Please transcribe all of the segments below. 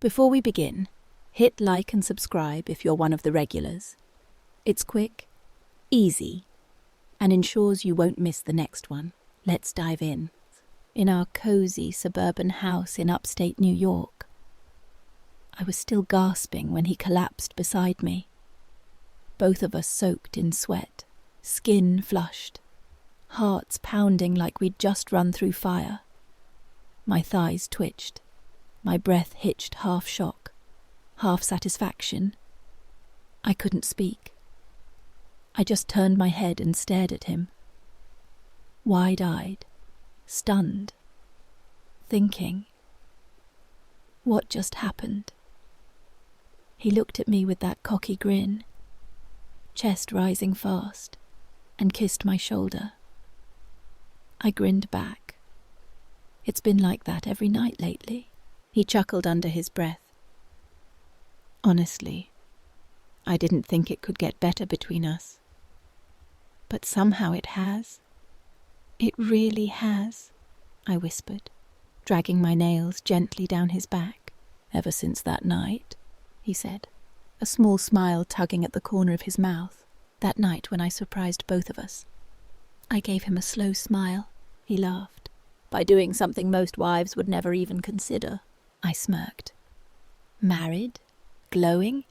Before we begin, hit like and subscribe if you're one of the regulars. It's quick, easy, and ensures you won't miss the next one. Let's dive in. In our cozy suburban house in upstate New York, I was still gasping when he collapsed beside me. Both of us soaked in sweat, skin flushed, hearts pounding like we'd just run through fire. My thighs twitched, my breath hitched half shock, half satisfaction. I couldn't speak. I just turned my head and stared at him, wide-eyed, stunned, thinking, what just happened? He looked at me with that cocky grin, chest rising fast, and kissed my shoulder. I grinned back. It's been like that every night lately. He chuckled under his breath. Honestly, I didn't think it could get better between us. But somehow it has. It really has, I whispered, dragging my nails gently down his back. Ever since that night, he said, a small smile tugging at the corner of his mouth. That night when I surprised both of us. I gave him a slow smile. He laughed. By doing something most wives would never even consider. I smirked. Married? Glowing?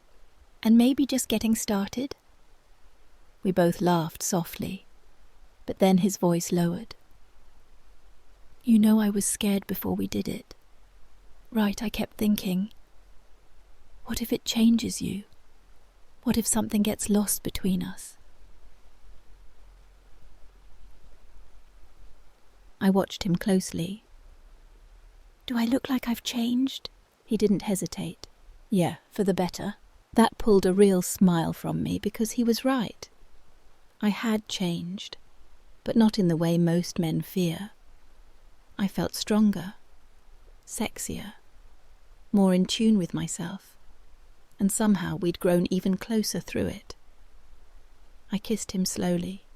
And maybe just getting started? We both laughed softly, but then his voice lowered. You know I was scared before we did it. Right, I kept thinking, what if it changes you? What if something gets lost between us? I watched him closely. Do I look like I've changed? He didn't hesitate. Yeah, for the better. That pulled a real smile from me because he was right. I had changed, but not in the way most men fear. I felt stronger, sexier, more in tune with myself, and somehow we'd grown even closer through it. I kissed him slowly,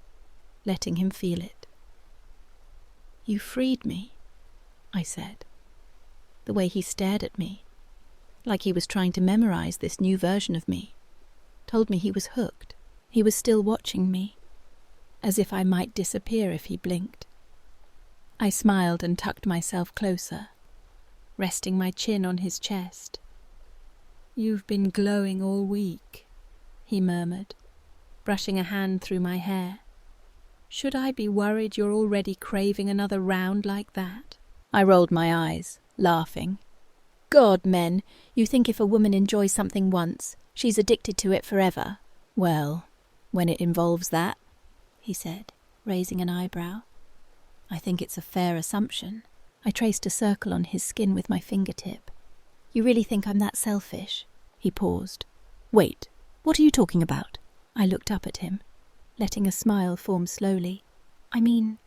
letting him feel it. You freed me, I said. The way he stared at me, like he was trying to memorize this new version of me, told me he was hooked. He was still watching me, as if I might disappear if he blinked. I smiled and tucked myself closer, resting my chin on his chest. You've been glowing all week, he murmured, brushing a hand through my hair. Should I be worried you're already craving another round like that? I rolled my eyes, laughing. God, men, you think if a woman enjoys something once, she's addicted to it forever. Well, when it involves that, he said, raising an eyebrow. I think it's a fair assumption. I traced a circle on his skin with my fingertip. You really think I'm that selfish? He paused. Wait, what are you talking about? I looked up at him, letting a smile form slowly. I mean,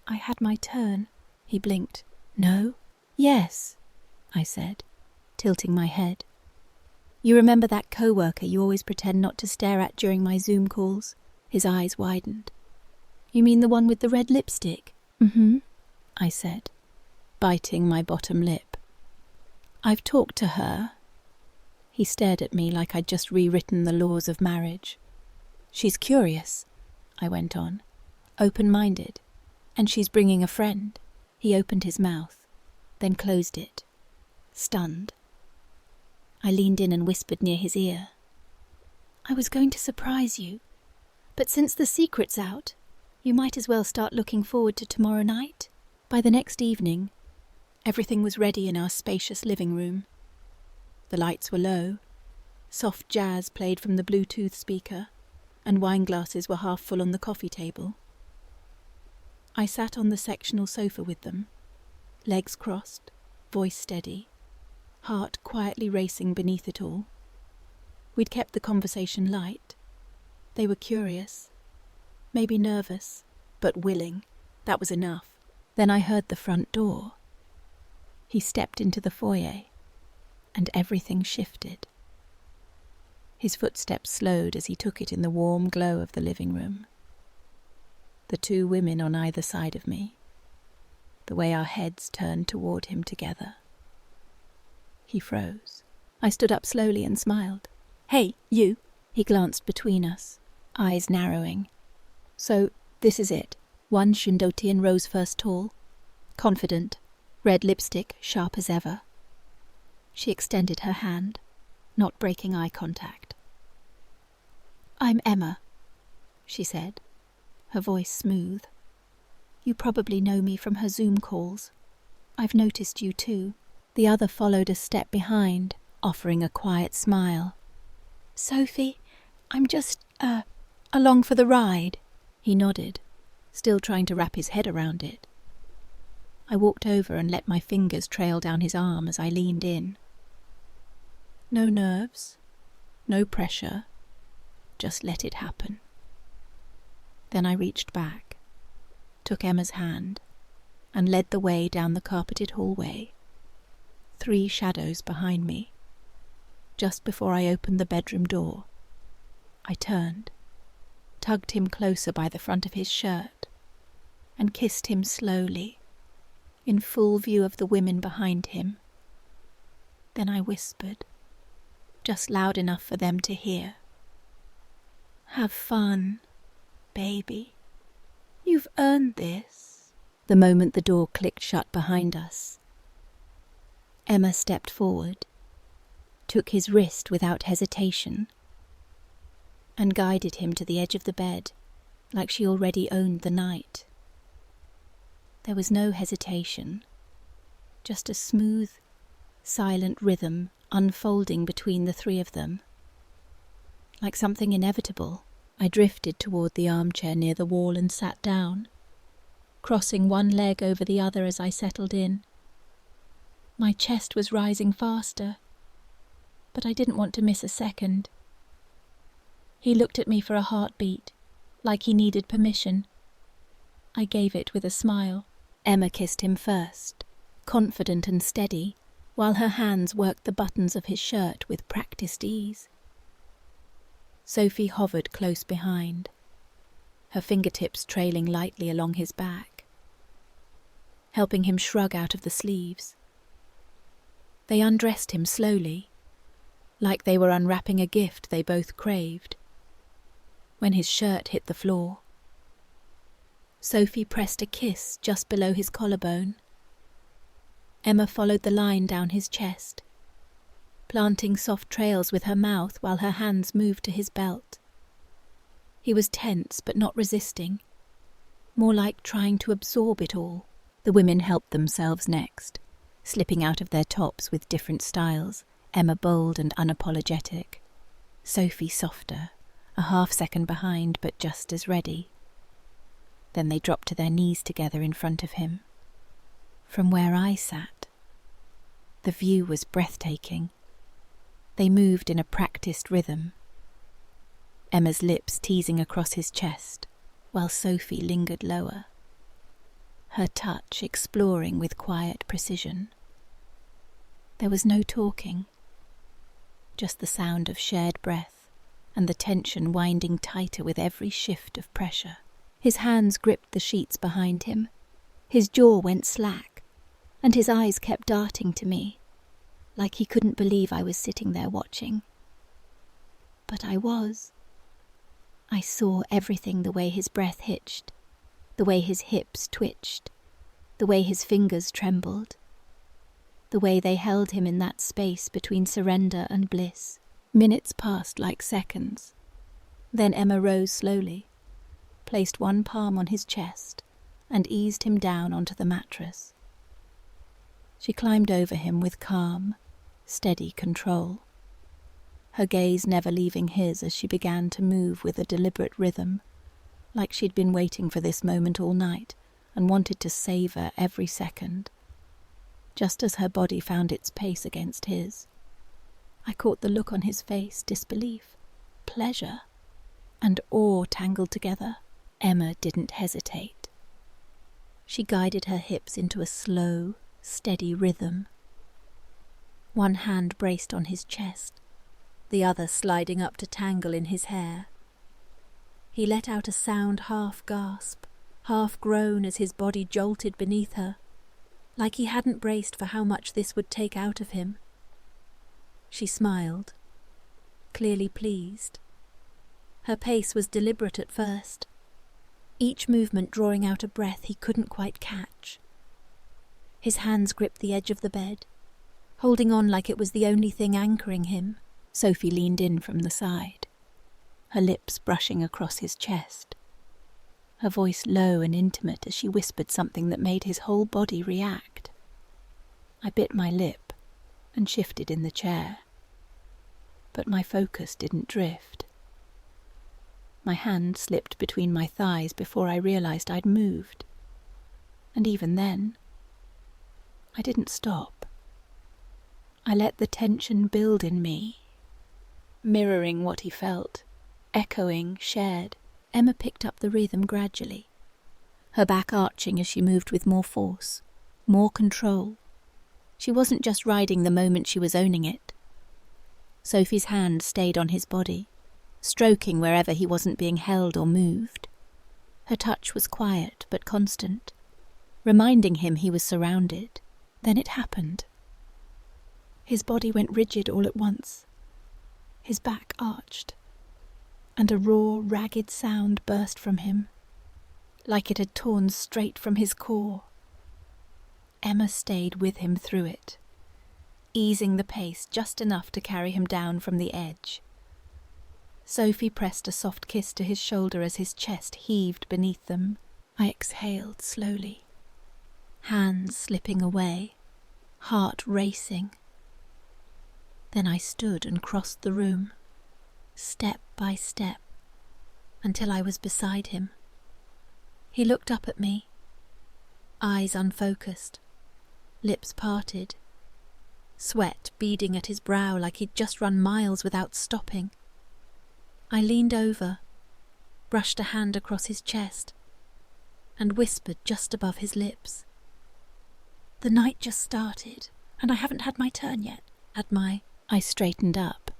I had my turn. He blinked. No? Yes, I said, tilting my head. You remember that co-worker you always pretend not to stare at during my Zoom calls? His eyes widened. You mean the one with the red lipstick? Mm-hmm, I said, biting my bottom lip. I've talked to her. He stared at me like I'd just rewritten the laws of marriage. She's curious, I went on, open-minded, and she's bringing a friend. He opened his mouth, then closed it, stunned. I leaned in and whispered near his ear. I was going to surprise you, but since the secret's out, you might as well start looking forward to tomorrow night. By the next evening, everything was ready in our spacious living room. The lights were low, soft jazz played from the Bluetooth speaker, and wine glasses were half full on the coffee table. I sat on the sectional sofa with them, legs crossed, voice steady, heart quietly racing beneath it all. We'd kept the conversation light. They were curious, maybe nervous, but willing. That was enough. Then I heard the front door. He stepped into the foyer, and everything shifted. His footsteps slowed as he took it in the warm glow of the living room. The two women on either side of me, the way our heads turned toward him together. He froze. I stood up slowly and smiled. "Hey, you!" He glanced between us, eyes narrowing. "So, this is it. One Shindotian rose first tall, confident, red lipstick sharp as ever." She extended her hand, not breaking eye contact. "I'm Emma," she said, her voice smooth. "You probably know me from her Zoom calls. I've noticed you too." The other followed a step behind, offering a quiet smile. "Sophie, I'm just, along for the ride." He nodded, still trying to wrap his head around it. I walked over and let my fingers trail down his arm as I leaned in. No nerves, no pressure, just let it happen. Then I reached back, took Emma's hand, and led the way down the carpeted hallway, 3 shadows behind me. Just before I opened the bedroom door, I turned, tugged him closer by the front of his shirt, and kissed him slowly, in full view of the women behind him. Then I whispered, just loud enough for them to hear, "Have fun, baby. You've earned this." The moment the door clicked shut behind us, Emma stepped forward, took his wrist without hesitation, and guided him to the edge of the bed like she already owned the night. There was no hesitation, just a smooth, silent rhythm unfolding between the 3 of them. Like something inevitable, I drifted toward the armchair near the wall and sat down, crossing one leg over the other as I settled in. My chest was rising faster, but I didn't want to miss a second. He looked at me for a heartbeat, like he needed permission. I gave it with a smile. Emma kissed him first, confident and steady, while her hands worked the buttons of his shirt with practiced ease. Sophie hovered close behind, her fingertips trailing lightly along his back, helping him shrug out of the sleeves. They undressed him slowly, like they were unwrapping a gift they both craved. When his shirt hit the floor, Sophie pressed a kiss just below his collarbone. Emma followed the line down his chest, planting soft trails with her mouth while her hands moved to his belt. He was tense but not resisting, more like trying to absorb it all. The women helped themselves next, slipping out of their tops with different styles, Emma bold and unapologetic, Sophie softer, a half-second behind but just as ready. Then they dropped to their knees together in front of him. From where I sat, the view was breathtaking. They moved in a practiced rhythm, Emma's lips teasing across his chest, while Sophie lingered lower, her touch exploring with quiet precision. There was no talking, just the sound of shared breath and the tension winding tighter with every shift of pressure. His hands gripped the sheets behind him. His jaw went slack, and his eyes kept darting to me, like he couldn't believe I was sitting there watching. But I was. I saw everything, the way his breath hitched, the way his hips twitched, the way his fingers trembled, the way they held him in that space between surrender and bliss. Minutes passed like seconds. Then Emma rose slowly, placed one palm on his chest, and eased him down onto the mattress. She climbed over him with calm, steady control, her gaze never leaving his as she began to move with a deliberate rhythm, like she'd been waiting for this moment all night and wanted to savor every second. Just as her body found its pace against his, I caught the look on his face, disbelief, pleasure, and awe tangled together. Emma didn't hesitate. She guided her hips into a slow, steady rhythm. One hand braced on his chest, the other sliding up to tangle in his hair. He let out a sound half gasp, half groan as his body jolted beneath her, like he hadn't braced for how much this would take out of him. She smiled, clearly pleased. Her pace was deliberate at first, each movement drawing out a breath he couldn't quite catch. His hands gripped the edge of the bed, holding on like it was the only thing anchoring him. Sophie leaned in from the side, her lips brushing across his chest, her voice low and intimate as she whispered something that made his whole body react. I bit my lip and shifted in the chair, but my focus didn't drift. My hand slipped between my thighs before I realized I'd moved, and even then, I didn't stop. I let the tension build in me, mirroring what he felt, echoing, shared. Emma picked up the rhythm gradually, her back arching as she moved with more force, more control. She wasn't just riding the moment, she was owning it. Sophie's hand stayed on his body, stroking wherever he wasn't being held or moved. Her touch was quiet but constant, reminding him he was surrounded. Then it happened. His body went rigid all at once. His back arched, and a raw, ragged sound burst from him, like it had torn straight from his core. Emma stayed with him through it, easing the pace just enough to carry him down from the edge. Sophie pressed a soft kiss to his shoulder as his chest heaved beneath them. I exhaled slowly, hands slipping away, heart racing. Then I stood and crossed the room, step by step, until I was beside him. He looked up at me, eyes unfocused, lips parted, sweat beading at his brow like he'd just run miles without stopping. I leaned over, brushed a hand across his chest, and whispered just above his lips. "The night just started, and I haven't had my turn yet." I straightened up,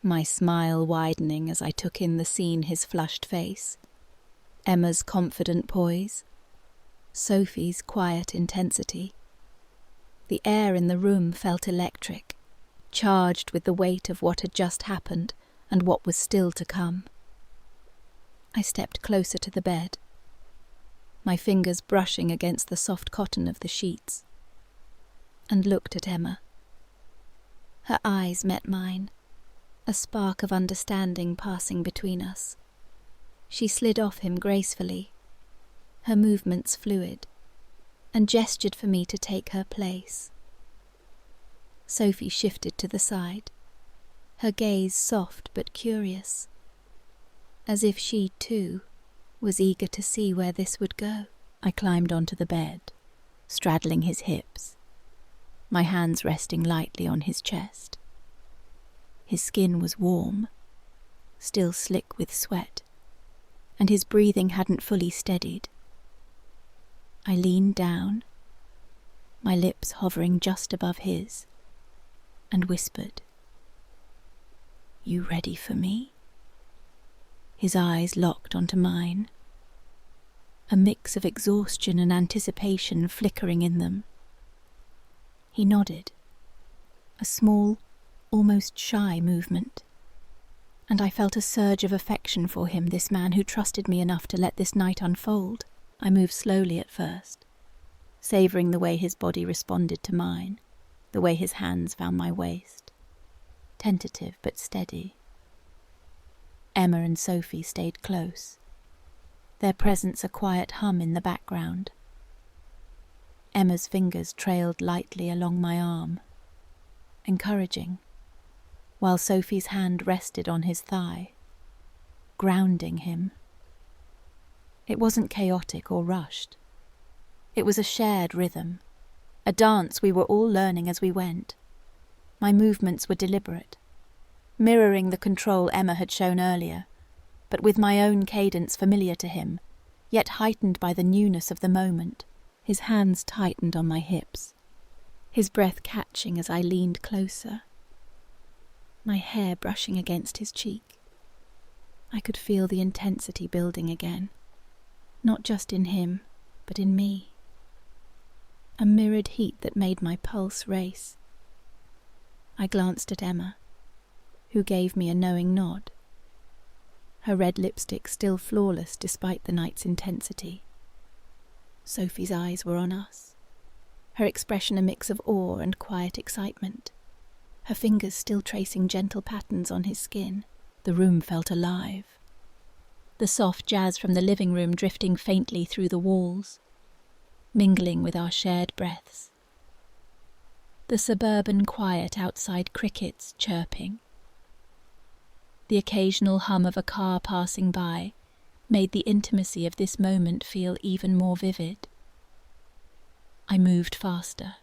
my smile widening as I took in the scene, his flushed face, Emma's confident poise, Sophie's quiet intensity. The air in the room felt electric, charged with the weight of what had just happened and what was still to come. I stepped closer to the bed, my fingers brushing against the soft cotton of the sheets, and looked at Emma. Her eyes met mine, a spark of understanding passing between us. She slid off him gracefully, her movements fluid, and gestured for me to take her place. Sophie shifted to the side, her gaze soft but curious, as if she, too, was eager to see where this would go. I climbed onto the bed, straddling his hips, my hands resting lightly on his chest. His skin was warm, still slick with sweat, and his breathing hadn't fully steadied. I leaned down, my lips hovering just above his, and whispered, "You ready for me?" His eyes locked onto mine, a mix of exhaustion and anticipation flickering in them. He nodded, a small, almost shy movement, and I felt a surge of affection for him, this man who trusted me enough to let this night unfold. I moved slowly at first, savouring the way his body responded to mine, the way his hands found my waist, tentative but steady. Emma and Sophie stayed close, their presence a quiet hum in the background. Emma's fingers trailed lightly along my arm, encouraging, while Sophie's hand rested on his thigh, grounding him. It wasn't chaotic or rushed. It was a shared rhythm, a dance we were all learning as we went. My movements were deliberate, mirroring the control Emma had shown earlier, but with my own cadence familiar to him, yet heightened by the newness of the moment. His hands tightened on my hips, his breath catching as I leaned closer, my hair brushing against his cheek. I could feel the intensity building again, not just in him, but in me. A mirrored heat that made my pulse race. I glanced at Emma, who gave me a knowing nod. Her red lipstick still flawless despite the night's intensity. Sophie's eyes were on us, her expression a mix of awe and quiet excitement, her fingers still tracing gentle patterns on his skin. The room felt alive, the soft jazz from the living room drifting faintly through the walls, mingling with our shared breaths. The suburban quiet outside, crickets chirping. The occasional hum of a car passing by made the intimacy of this moment feel even more vivid. I moved faster,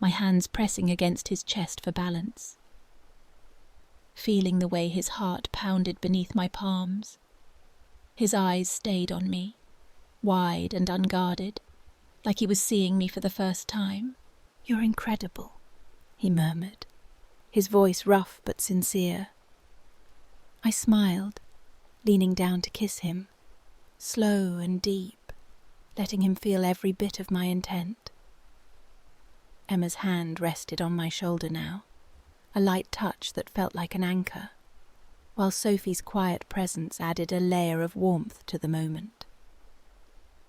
my hands pressing against his chest for balance, feeling the way his heart pounded beneath my palms. His eyes stayed on me, wide and unguarded, like he was seeing me for the first time. "You're incredible," he murmured, his voice rough but sincere. I smiled, leaning down to kiss him, slow and deep, letting him feel every bit of my intent. Emma's hand rested on my shoulder now, a light touch that felt like an anchor, while Sophie's quiet presence added a layer of warmth to the moment.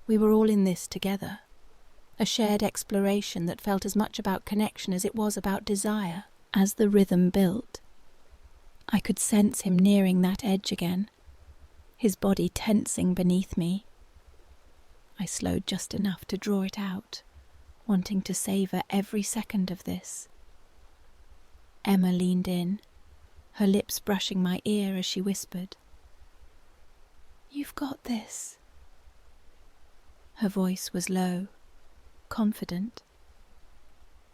We were all in this together, a shared exploration that felt as much about connection as it was about desire. As the rhythm built, I could sense him nearing that edge again, his body tensing beneath me. I slowed just enough to draw it out, wanting to savor every second of this. Emma leaned in, her lips brushing my ear as she whispered, "You've got this." Her voice was low, confident,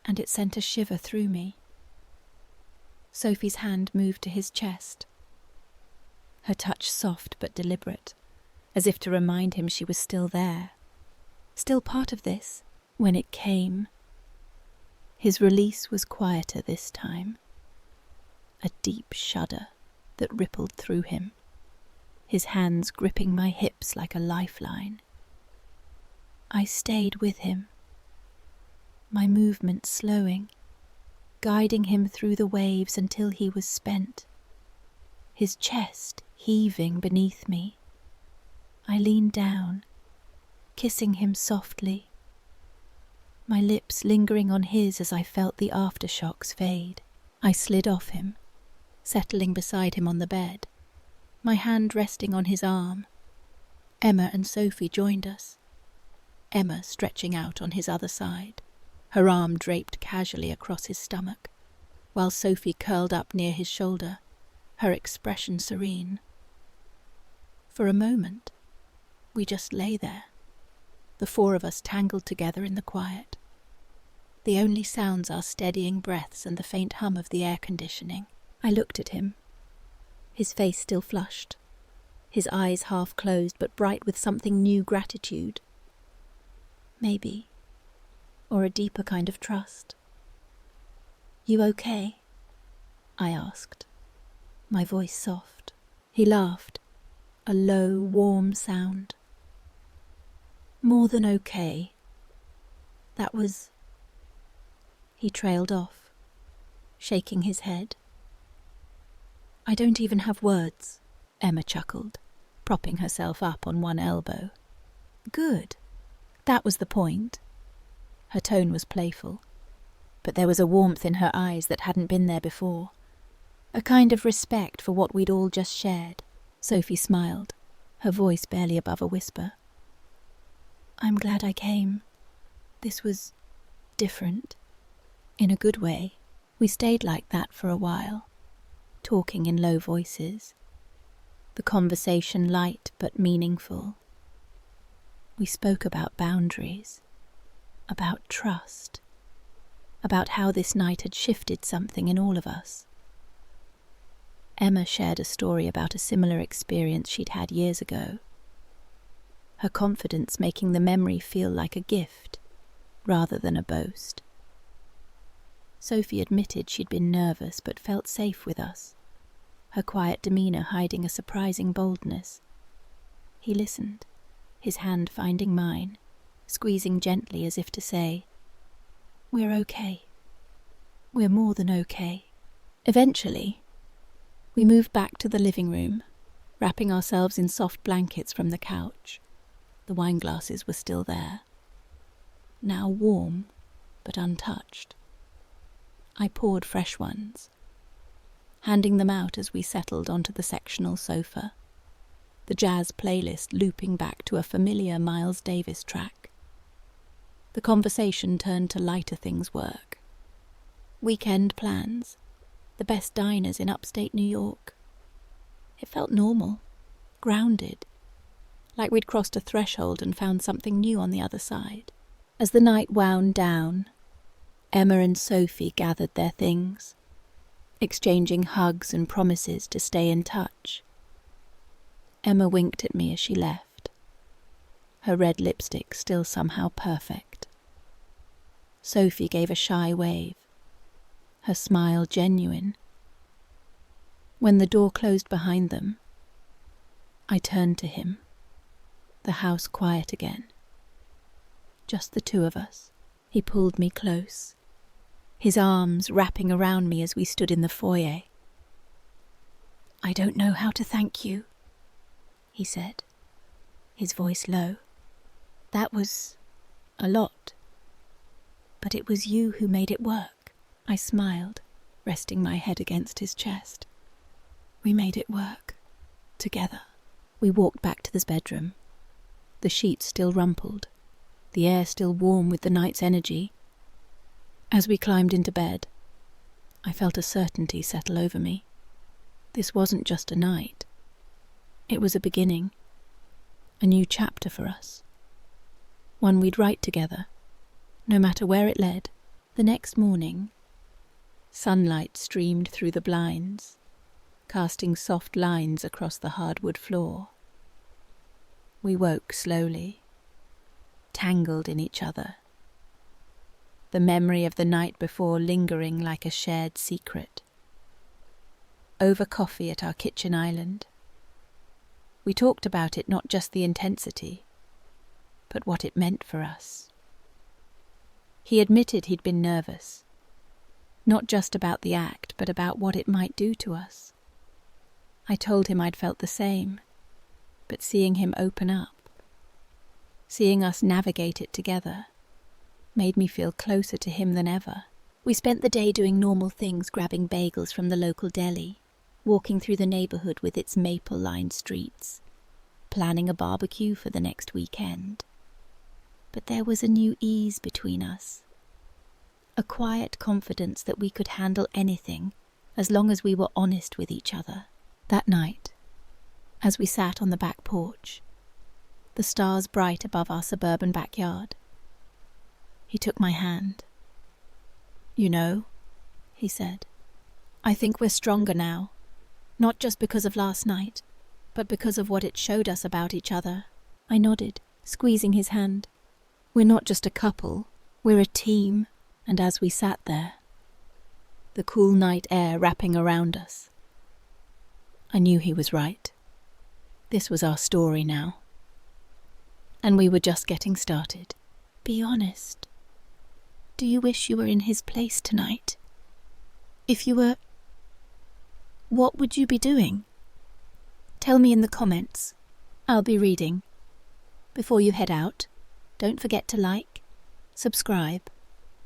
and it sent a shiver through me. Sophie's hand moved to his chest, her touch soft but deliberate, as if to remind him she was still there, still part of this. When it came, his release was quieter this time, a deep shudder that rippled through him, his hands gripping my hips like a lifeline. I stayed with him, my movement slowing, guiding him through the waves until he was spent, his chest heaving beneath me. I leaned down, kissing him softly, my lips lingering on his as I felt the aftershocks fade. I slid off him, settling beside him on the bed, my hand resting on his arm. Emma and Sophie joined us, Emma stretching out on his other side, her arm draped casually across his stomach, while Sophie curled up near his shoulder, her expression serene. For a moment, we just lay there, the four of us tangled together in the quiet, the only sounds our steadying breaths and the faint hum of the air conditioning. I looked at him, his face still flushed, his eyes half closed but bright with something new gratitude. Maybe, or a deeper kind of trust. "You okay?" I asked, my voice soft. He laughed, a low, warm sound. "More than okay. That was..." He trailed off, shaking his head. "I don't even have words," Emma chuckled, propping herself up on one elbow. "Good. That was the point." Her tone was playful, but there was a warmth in her eyes that hadn't been there before, a kind of respect for what we'd all just shared. Sophie smiled, her voice barely above a whisper. "I'm glad I came. This was different, in a good way." We stayed like that for a while, talking in low voices, the conversation light but meaningful. We spoke about boundaries, about trust, about how this night had shifted something in all of us. Emma shared a story about a similar experience she'd had years ago, her confidence making the memory feel like a gift rather than a boast. Sophie admitted she'd been nervous but felt safe with us, her quiet demeanour hiding a surprising boldness. He listened, his hand finding mine, squeezing gently as if to say, "We're okay." We're more than okay. Eventually, we moved back to the living room, wrapping ourselves in soft blankets from the couch. The wine glasses were still there, now warm but untouched. I poured fresh ones, handing them out as we settled onto the sectional sofa, the jazz playlist looping back to a familiar Miles Davis track. The conversation turned to lighter things: work, weekend plans, the best diners in upstate New York. It felt normal, grounded, like we'd crossed a threshold and found something new on the other side. As the night wound down, Emma and Sophie gathered their things, exchanging hugs and promises to stay in touch. Emma winked at me as she left, her red lipstick still somehow perfect. Sophie gave a shy wave, her smile genuine. When the door closed behind them, I turned to him, the house quiet again. Just the two of us. He pulled me close, his arms wrapping around me as we stood in the foyer. "I don't know how to thank you," he said, his voice low. "That was a lot. But it was you who made it work." I smiled, resting my head against his chest. "We made it work. Together." We walked back to his bedroom, the sheets still rumpled, the air still warm with the night's energy. As we climbed into bed, I felt a certainty settle over me. This wasn't just a night. It was a beginning, a new chapter for us. One we'd write together, no matter where it led. The next morning, sunlight streamed through the blinds, casting soft lines across the hardwood floor. We woke slowly, tangled in each other, the memory of the night before lingering like a shared secret. Over coffee at our kitchen island, we talked about it, not just the intensity, but what it meant for us. He admitted he'd been nervous, not just about the act, but about what it might do to us. I told him I'd felt the same, but seeing him open up, seeing us navigate it together, made me feel closer to him than ever. We spent the day doing normal things, grabbing bagels from the local deli, walking through the neighborhood with its maple-lined streets, planning a barbecue for the next weekend. But there was a new ease between us, a quiet confidence that we could handle anything as long as we were honest with each other. That night, as we sat on the back porch, the stars bright above our suburban backyard, he took my hand. "You know," he said, "I think we're stronger now, not just because of last night, but because of what it showed us about each other." I nodded, squeezing his hand. "We're not just a couple, we're a team." And as we sat there, the cool night air wrapping around us, I knew he was right. This was our story now, and we were just getting started. "Be honest. Do you wish you were in his place tonight? If you were, what would you be doing? Tell me in the comments. I'll be reading. Before you head out, don't forget to like, subscribe,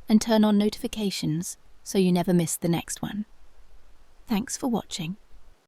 and turn on notifications so you never miss the next one. Thanks for watching.